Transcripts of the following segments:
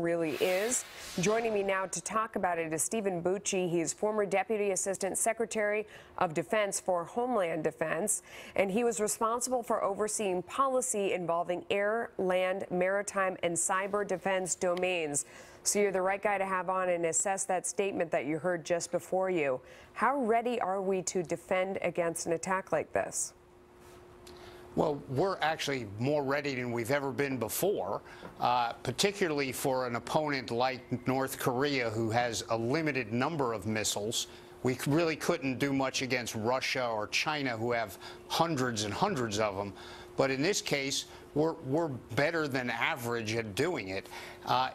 really is. Joining me now to talk about it is Stephen Bucci. He is former Deputy Assistant Secretary of Defense for Homeland Defense, and he was responsible for overseeing policy involving air, land, maritime, and cyber defense domains. So you're the right guy to have on and assess that statement that you heard just before you. How ready are we to defend against an attack like this? Well, we're actually more ready than we've ever been before, particularly for an opponent like North Korea, who has a limited number of missiles. We really couldn't do much against Russia or China, who have hundreds and hundreds of them. But in this case, we're better than average at doing it.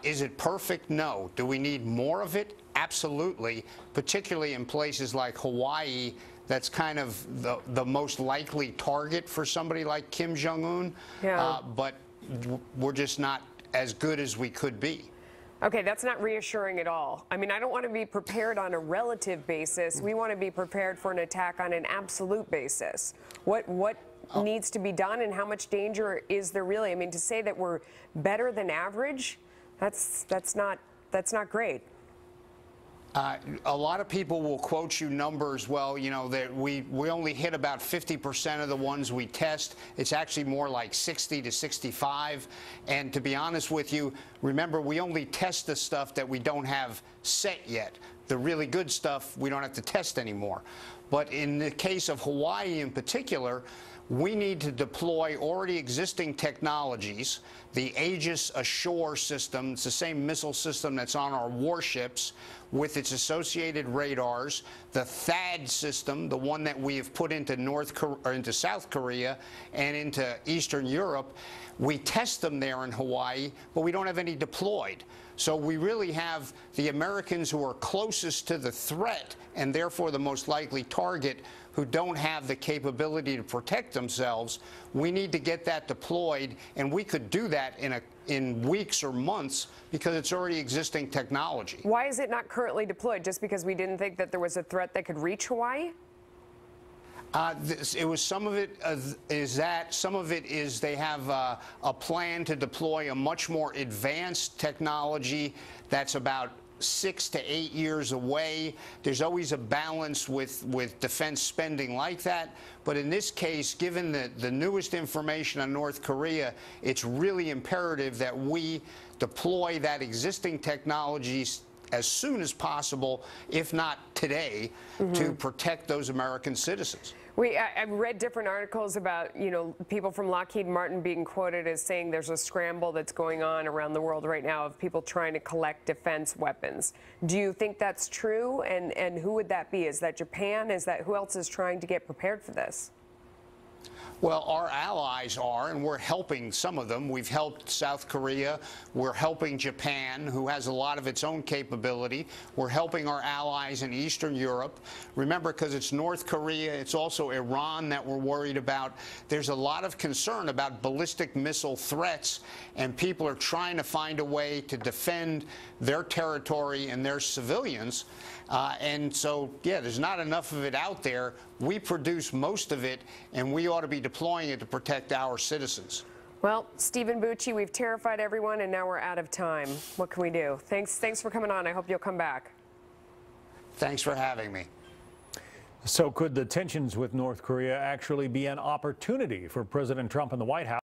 Is it perfect? No. Do we need more of it? Absolutely, particularly in places like Hawaii. That's kind of the most likely target for somebody like Kim Jong-un. Yeah. But we're just not as good as we could be. Okay, that's not reassuring at all. I mean, I don't want to be prepared on a relative basis. We want to be prepared for an attack on an absolute basis. What needs to be done, and how much danger is there really? I mean, to say that we're better than average, that's not great. A lot of people will quote you numbers. Well, you know, that we only hit about 50% of the ones we test. It's actually more like 60 to 65. And to be honest with you, remember, we only test the stuff that we don't have set yet. The really good stuff we don't have to test anymore. But in the case of Hawaii in particular, we need to deploy already existing technologies. The Aegis Ashore system, it's the same missile system that's on our warships with its associated radars. The THAAD system, the one that we have put into South Korea and into Eastern Europe, we test them there in Hawaii, but we don't have any deployed. So we really have the Americans who are closest to the threat and therefore the most likely target who don't have the capability to protect themselves. We need to get that deployed, and we could do that in weeks or months because it's already existing technology. Why is it not currently deployed? Just because we didn't think that there was a threat that could reach Hawaii? It was some of it is that some of it is they have a plan to deploy a much more advanced technology that's about 6 to 8 years away. There's always a balance with defense spending like that. But in this case, given the newest information on North Korea, it's really imperative that we deploy that existing technologies as soon as possible, if not today, to protect those American citizens. I've read different articles about, you know, people from Lockheed Martin being quoted as saying there's a scramble that's going on around the world right now of people trying to collect defense weapons. Do you think that's true? And who would that be? Is that Japan? Who else is trying to get prepared for this? Well, our allies are, and we're helping some of them. We've helped South Korea. We're helping Japan, who has a lot of its own capability. We're helping our allies in Eastern Europe. Remember, because it's North Korea, it's also Iran that we're worried about. There's a lot of concern about ballistic missile threats, and people are trying to find a way to defend their territory and their civilians. And so, yeah, there's not enough of it out there. We produce most of it, and we ought to be deploying it to protect our citizens. Well, Stephen Bucci, we've terrified everyone, and now we're out of time. What can we do? Thanks for coming on. I hope you'll come back. Thanks for having me. So could the tensions with North Korea actually be an opportunity for President Trump and the White House?